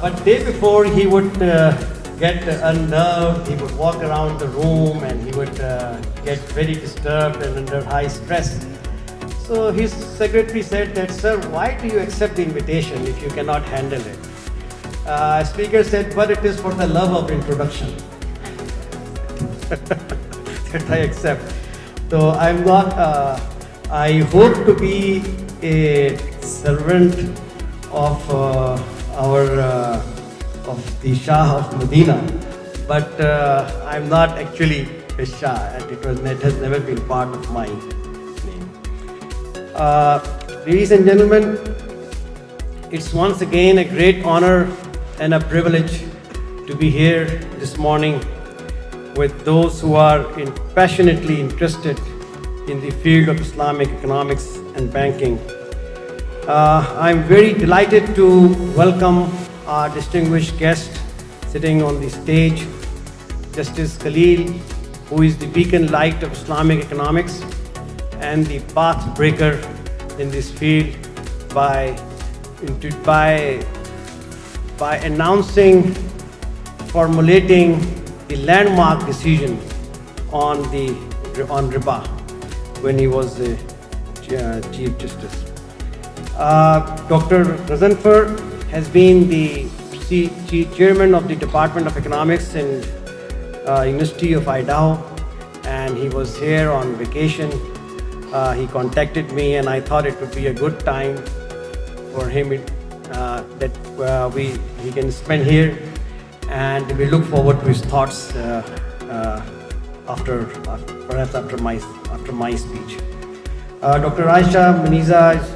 But day before he would get unnerved, he would walk around the room and he would get very disturbed and under high stress. So his secretary said that, "Sir, why do you accept the invitation if you cannot handle it?" Speaker said, "But it is for the love of introduction." That I accept. So I'm not, I hope to be a servant of of the Shah of Medina, but I'm not actually a Shah, and it has never been part of my name. Ladies and gentlemen, it's once again a great honor and a privilege to be here this morning with those who are passionately interested in the field of Islamic economics and banking. I'm very delighted to welcome our distinguished guest sitting on the stage, Justice Khalil, who is the beacon light of Islamic economics and the path breaker in this field by announcing, formulating the landmark decision on riba when he was the Chief Justice. Dr. Razanfar has been the Chief Chairman of the Department of Economics in University of Idaho, and he was here on vacation. He contacted me, and I thought it would be a good time for him that he can spend here, and we look forward to his thoughts perhaps after my speech. Dr. Aisha Maniza is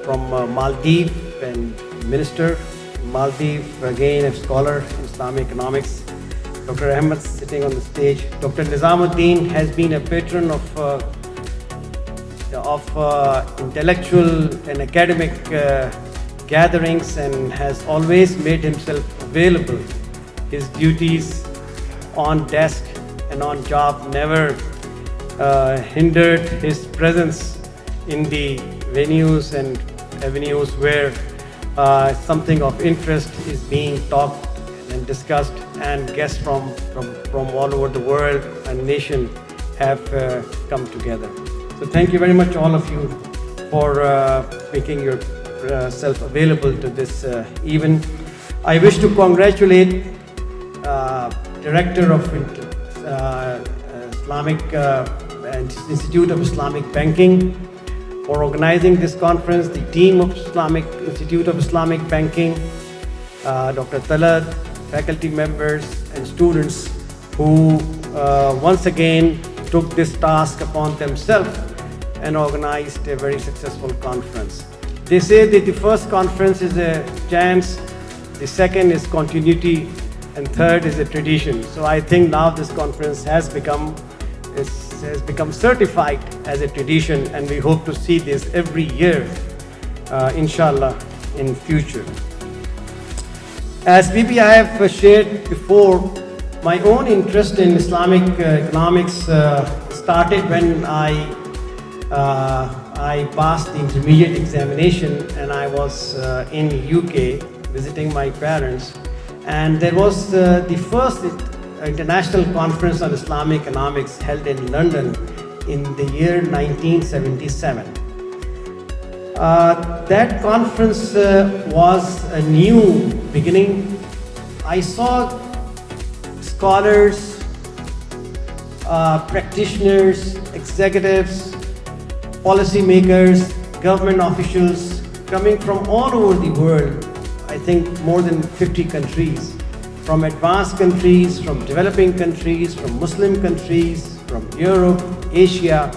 from Maldives and Minister. Maldives, again a scholar in Islamic economics. Dr. Ahmed sitting on the stage. Dr. Nizamuddin has been a patron of intellectual and academic gatherings and has always made himself available. His duties on desk and on job never hindered his presence in the venues and avenues where something of interest is being talked and discussed, and guests from all over the world and nation have come together. So thank you very much, all of you, for making yourself available to this event. I wish to congratulate Director of Islamic Institute of Islamic Banking for organizing this conference, the team of Institute of Islamic Banking, Dr. Talad, faculty members and students who once again took this task upon themselves and organized a very successful conference. They say that the first conference is a chance, the second is continuity, and third is a tradition. So I think now this conference has become certified as a tradition, and we hope to see this every year, inshallah, in future. As maybe I have shared before, my own interest in Islamic economics started when I passed the intermediate examination, and I was in UK visiting my parents, and there was the first international conference on Islamic economics held in London in the year 1977. That conference was a new beginning. I saw scholars, practitioners, executives, policymakers, government officials coming from all over the world, I think more than 50 countries, from advanced countries, from developing countries, from Muslim countries, from Europe, Asia.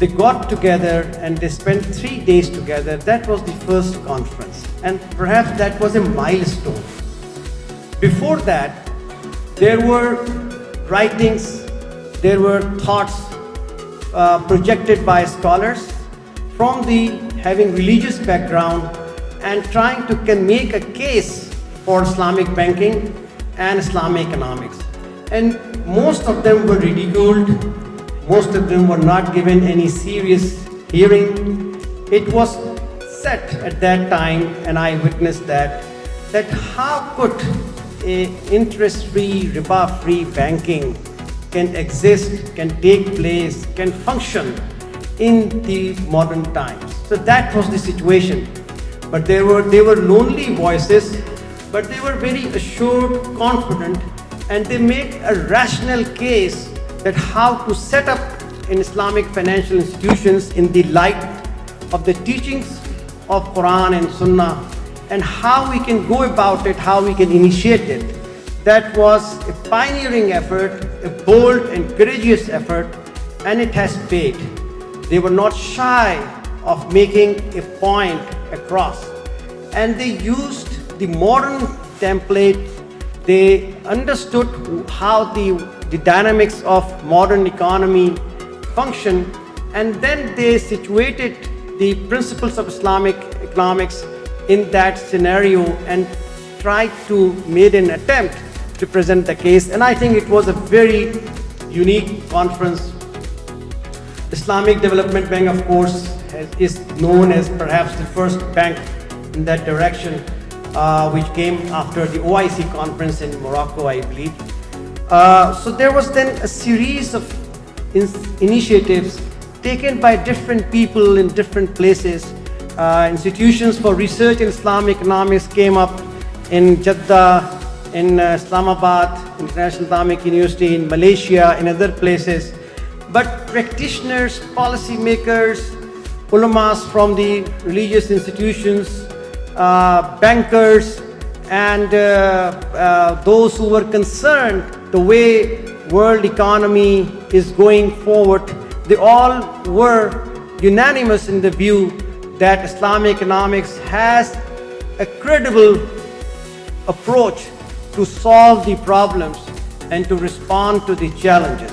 They got together and they spent 3 days together. That was the first conference, and perhaps that was a milestone. Before that, there were writings, there were thoughts projected by scholars from having religious background and trying to make a case for Islamic banking and Islamic economics. And most of them were ridiculed, most of them were not given any serious hearing. It was set at that time, and I witnessed that that how could a interest-free, riba-free banking can exist, can take place, can function in the modern times. So that was the situation. But they were lonely voices, but they were very assured, confident, and they make a rational case that how to set up in Islamic financial institutions in the light of the teachings of Quran and Sunnah, and how we can go about it, how we can initiate it. That was a pioneering effort, a bold and courageous effort, and it has paid. They were not shy of making a point across, and they used the modern template. They understood how the dynamics of modern economy function, and then they situated the principles of Islamic economics in that scenario and tried to make an attempt to present the case. And I think it was a very unique conference. Islamic Development Bank, of course, is known as perhaps the first bank in that direction, which came after the OIC conference in Morocco, I believe. So there was then a series of initiatives taken by different people in different places. Institutions for research in Islamic economics came up in Jeddah, in Islamabad, International Islamic University, in Malaysia, in other places. But practitioners, policymakers, ulamas from the religious institutions, bankers, and those who were concerned the way world economy is going forward, they all were unanimous in the view that Islamic economics has a credible approach to solve the problems and to respond to the challenges.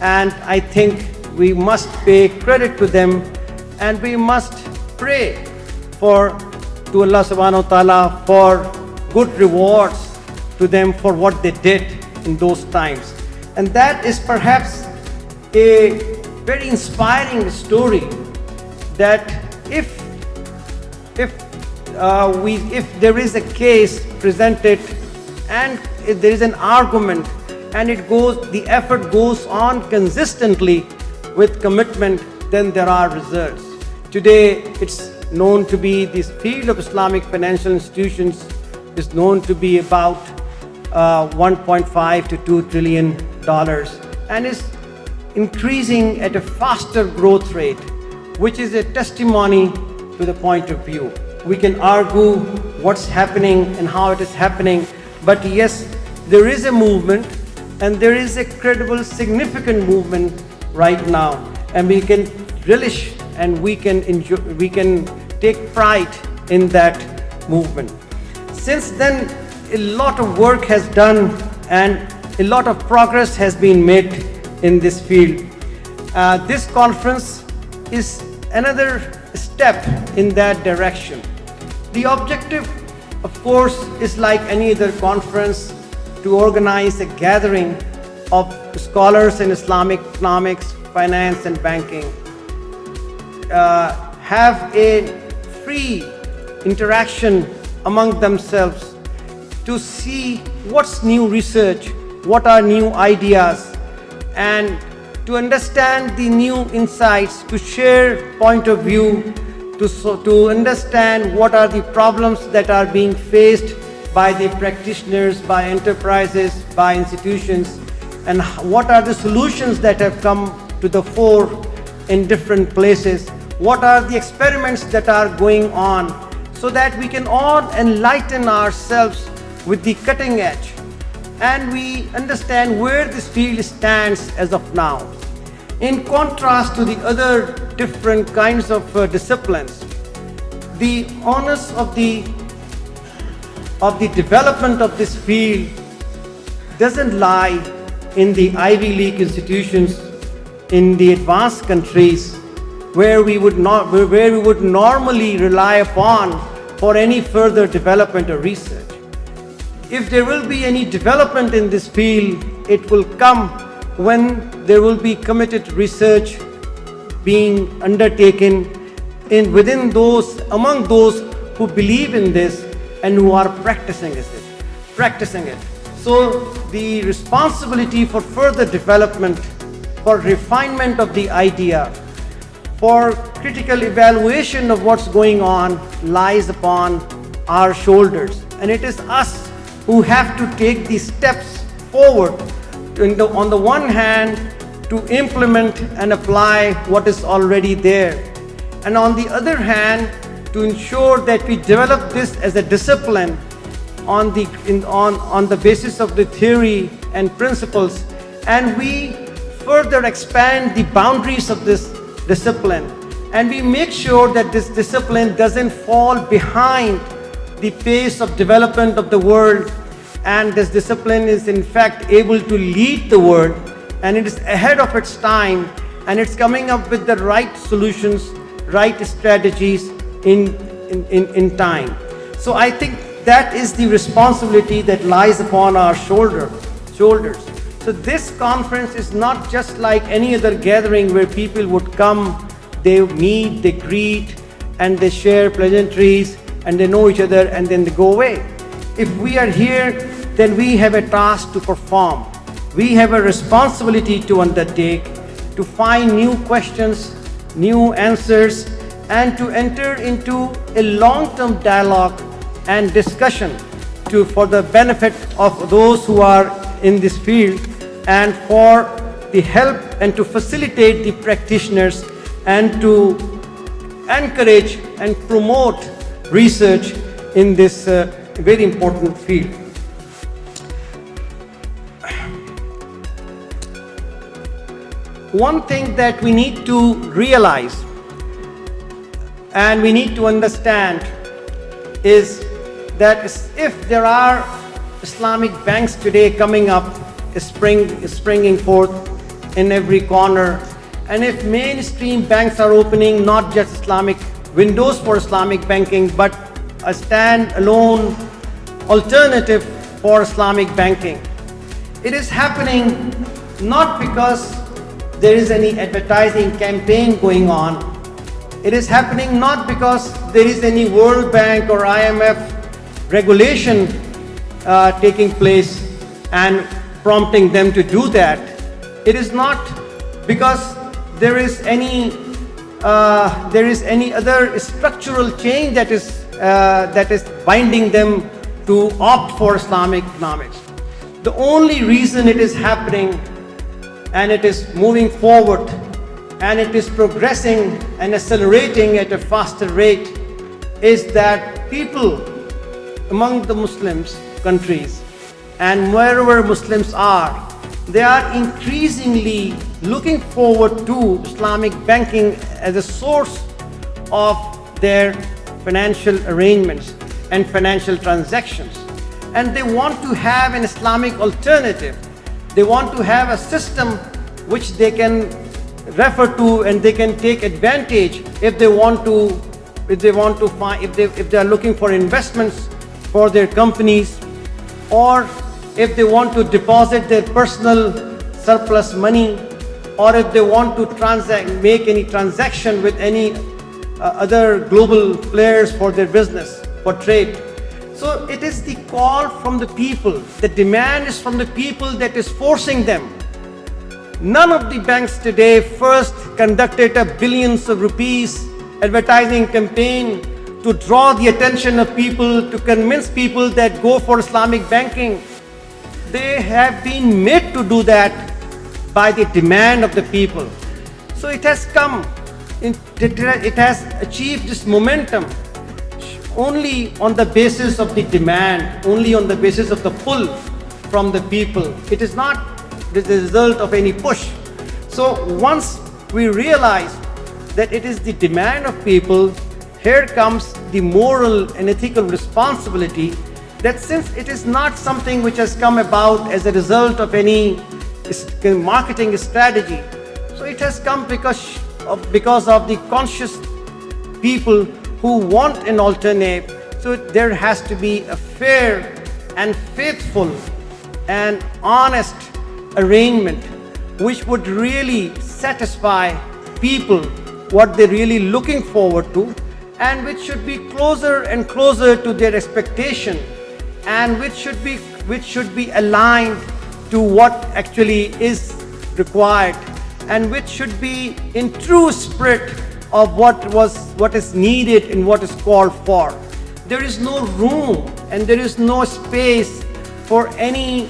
And I think we must pay credit to them, and we must pray to Allah subhanahu wa ta'ala for good rewards to them for what they did in those times. And that is perhaps a very inspiring story, that if there is a case presented and if there is an argument and the effort goes on consistently with commitment, then there are results. Today, it's known to be this field of Islamic financial institutions is known to be about 1.5 to 2 trillion dollars, and is increasing at a faster growth rate, which is a testimony to the point of view. We can argue what's happening and how it is happening, but yes, there is a movement, and there is a credible, significant movement right now, and we can relish and we can enjoy, we can take pride in that movement. Since then, a lot of work has done and a lot of progress has been made in this field. This conference is another step in that direction. The objective, of course, is like any other conference, to organize a gathering of scholars in Islamic economics, finance and banking, have a free interaction among themselves to see what's new research, what are new ideas, and to understand the new insights, to share point of view, to understand what are the problems that are being faced by the practitioners, by enterprises, by institutions, and what are the solutions that have come to the fore in different places, what are the experiments that are going on, so that we can all enlighten ourselves with the cutting edge, and we understand where this field stands as of now. In contrast to the other different kinds of disciplines, the onus of the development of this field doesn't lie in the Ivy League institutions in the advanced countries, where we would normally rely upon for any further development or research. If there will be any development in this field, it will come when there will be committed research being undertaken among those who believe in this, and who are practicing it. So the responsibility for further development, for refinement of the idea, for critical evaluation of what's going on lies upon our shoulders. And it is us who have to take these steps forward on the one hand to implement and apply what is already there, and on the other hand to ensure that we develop this as a discipline on the basis of the theory and principles, and we further expand the boundaries of this discipline, and we make sure that this discipline doesn't fall behind the pace of development of the world, and this discipline is in fact able to lead the world, and it is ahead of its time, and it's coming up with the right solutions, right strategies in time. So I think that is the responsibility that lies upon our shoulders. So this conference is not just like any other gathering where people would come, they meet, they greet, and they share pleasantries, and they know each other, and then they go away. If we are here, then we have a task to perform. We have a responsibility to undertake, to find new questions, new answers, and to enter into a long-term dialogue and discussion for the benefit of those who are in this field, and for the help and to facilitate the practitioners, and to encourage and promote research in this very important field. One thing that we need to realize and we need to understand is that if there are Islamic banks today coming up, springing forth in every corner, and if mainstream banks are opening not just Islamic windows for Islamic banking, but a stand-alone alternative for Islamic banking, it is happening not because there is any advertising campaign going on. It is happening not because there is any World Bank or IMF regulation taking place and prompting them to do that. It is not because there is any other structural change that is binding them to opt for Islamic economics. The only reason it is happening, and it is moving forward, and it is progressing and accelerating at a faster rate, is that people among the Muslims countries and wherever Muslims are, they are increasingly looking forward to Islamic banking as a source of their financial arrangements and financial transactions. And they want to have an Islamic alternative. They want to have a system which they can refer to and they can take advantage if they are looking for investments for their companies, or if they want to deposit their personal surplus money, or if they want to make any transaction with any other global players for their business, for trade. So it is the call from the people, the demand is from the people that is forcing them. None of the banks today first conducted a billions of rupees advertising campaign to draw the attention of people, to convince people that go for Islamic banking. They have been made to do that by the demand of the people. So it has achieved this momentum only on the basis of the demand, only on the basis of the pull from the people. It is not the result of any push. So once we realize that it is the demand of people, here comes the moral and ethical responsibility that since it is not something which has come about as a result of any marketing strategy, so it has come because of the conscious people who want an alternate. So there has to be a fair and faithful and honest arrangement which would really satisfy people what they're really looking forward to, and which should be closer and closer to their expectation, and which should be aligned to what actually is required, and which should be in true spirit of what is needed and what is called for. There is no room and there is no space for any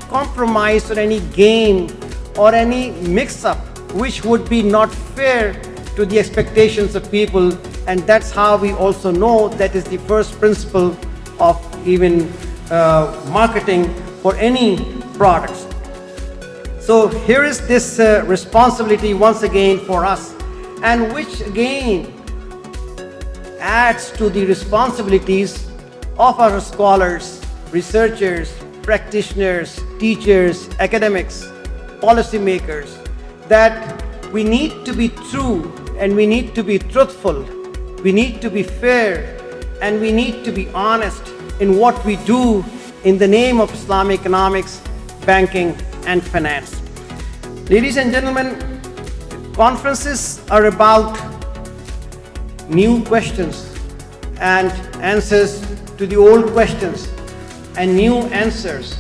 compromise or any game or any mix-up which would be not fair to the expectations of people. And that's how we also know that is the first principle of even marketing for any products. So here is this responsibility once again for us, and which again adds to the responsibilities of our scholars, researchers, practitioners, teachers, academics, policymakers, that we need to be true and we need to be truthful, we need to be fair, and we need to be honest in what we do in the name of Islamic economics, banking, and finance. Ladies and gentlemen, conferences are about new questions and answers to the old questions and new answers.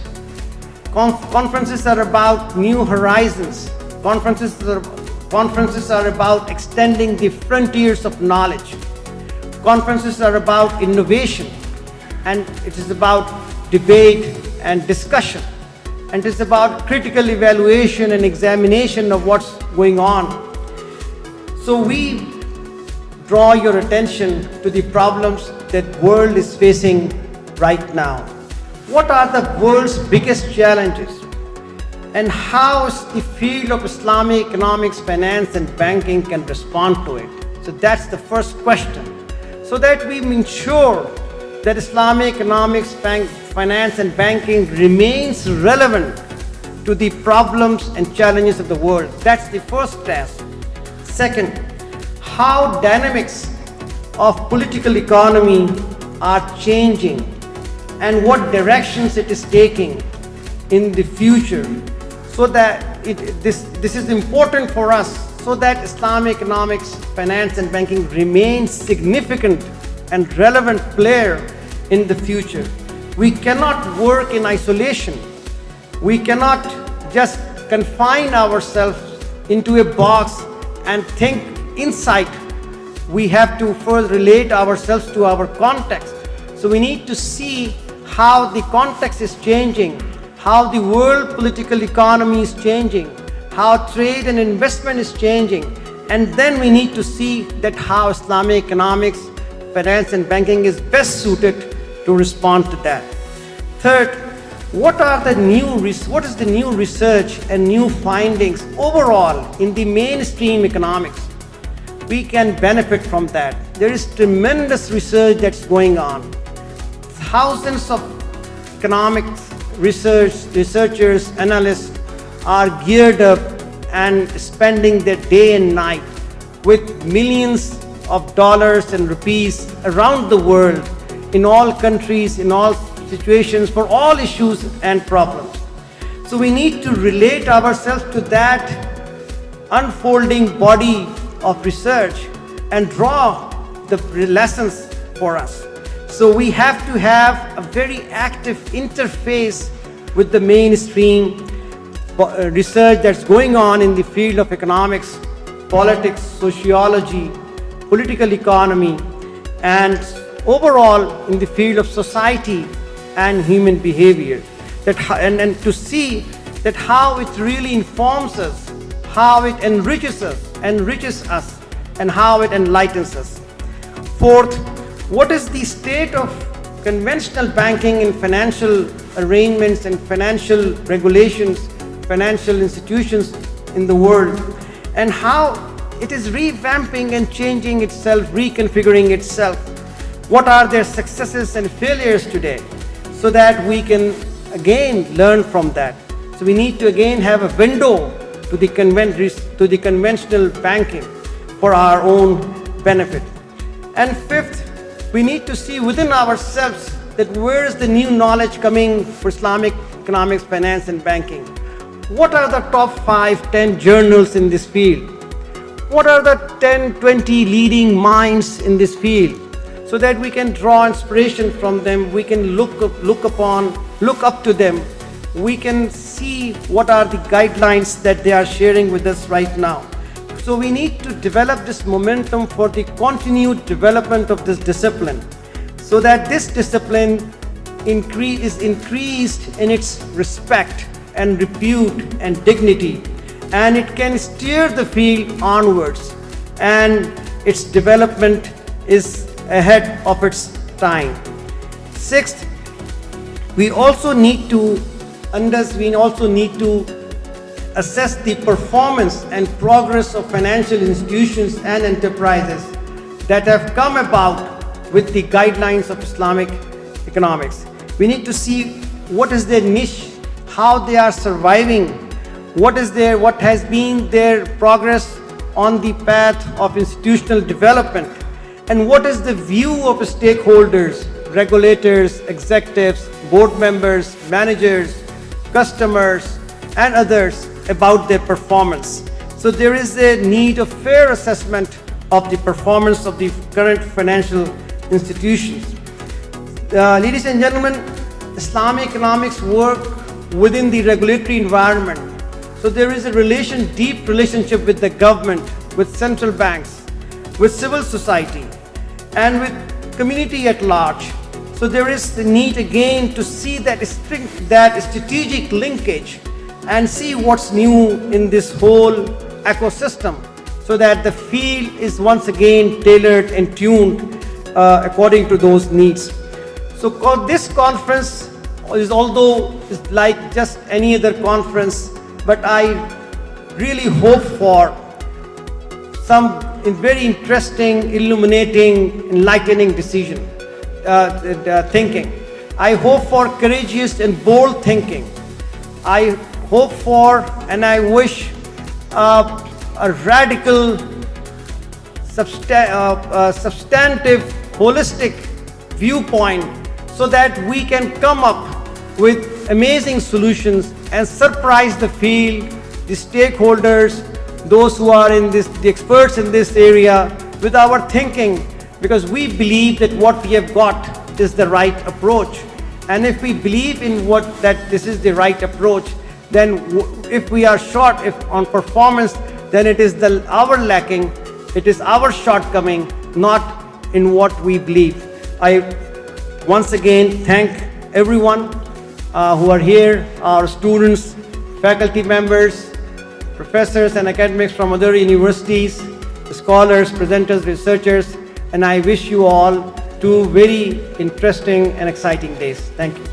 Conferences are about new horizons. Conferences are about extending the frontiers of knowledge. Conferences are about innovation, and it is about debate and discussion, and it is about critical evaluation and examination of what's going on. So we draw your attention to the problems that the world is facing right now. What are the world's biggest challenges? And how the field of Islamic economics, finance, and banking can respond to it? So that's the first question. So that we ensure that Islamic economics, finance, and banking remains relevant to the problems and challenges of the world. That's the first task. Second, how dynamics of political economy are changing and what directions it is taking in the future, so that this is important for us, so that Islamic economics, finance, and banking remains significant and relevant player in the future. We cannot work in isolation. We cannot just confine ourselves into a box and think inside. We have to further relate ourselves to our context. So we need to see how the context is changing, how the world political economy is changing, how trade and investment is changing, and then we need to see that how Islamic economics, finance, and banking is best suited to respond to that. Third, what is the new research and new findings overall in the mainstream economics? We can benefit from that. There is tremendous research that's going on. Thousands of economics researchers, analysts are geared up and spending their day and night with millions of dollars and rupees around the world, in all countries, in all situations, for all issues and problems. So we need to relate ourselves to that unfolding body of research and draw the lessons for us. So we have to have a very active interface with the mainstream research that's going on in the field of economics, politics, sociology, political economy, and overall in the field of society and human behavior. And to see that how it really informs us, how it enriches us, and how it enlightens us. Fourth, what is the state of conventional banking and financial arrangements and financial regulations, financial institutions in the world, and how it is revamping and changing itself, reconfiguring itself? What are their successes and failures today, so that we can again learn from that? So we need to again have a window to the conventional banking for our own benefit. And fifth, we need to see within ourselves that where is the new knowledge coming for Islamic economics, finance, and banking? What are the top 5, 10 journals in this field? what are the 10, 20 leading minds in this field, so that we can draw inspiration from them, we can look up to them, we can see what are the guidelines that they are sharing with us right now. So we need to develop this momentum for the continued development of this discipline, so that this discipline is increased in its respect and repute and dignity, and it can steer the field onwards, and its development is ahead of its time. Sixth, we also need to assess the performance and progress of financial institutions and enterprises that have come about with the guidelines of Islamic economics. We need to see what is their niche, how they are surviving, what has been their progress on the path of institutional development, and what is the view of stakeholders, regulators, executives, board members, managers, customers, and others about their performance. So there is a need of fair assessment of the performance of the current financial institutions. Ladies and gentlemen, Islamic economics work within the regulatory environment. So there is a deep relationship with the government, with central banks, with civil society, and with community at large. So there is the need again to see that strategic linkage and see what's new in this whole ecosystem, so that the field is once again tailored and tuned according to those needs. So this conference is, although it's like just any other conference, but I really hope for some very interesting, illuminating, enlightening thinking. I hope for courageous and bold thinking. I hope for and I wish a radical, substantive, holistic viewpoint, so that we can come up with amazing solutions and surprise the field, the stakeholders, those who are the experts in this area, with our thinking, because we believe that what we have got is the right approach. And if we believe in that this is the right approach, then if we are short on performance, then it is our lacking, it is our shortcoming, not in what we believe. I once again thank everyone who are here, our students, faculty members, professors and academics from other universities, scholars, presenters, researchers, and I wish you all 2 very interesting and exciting days. Thank you.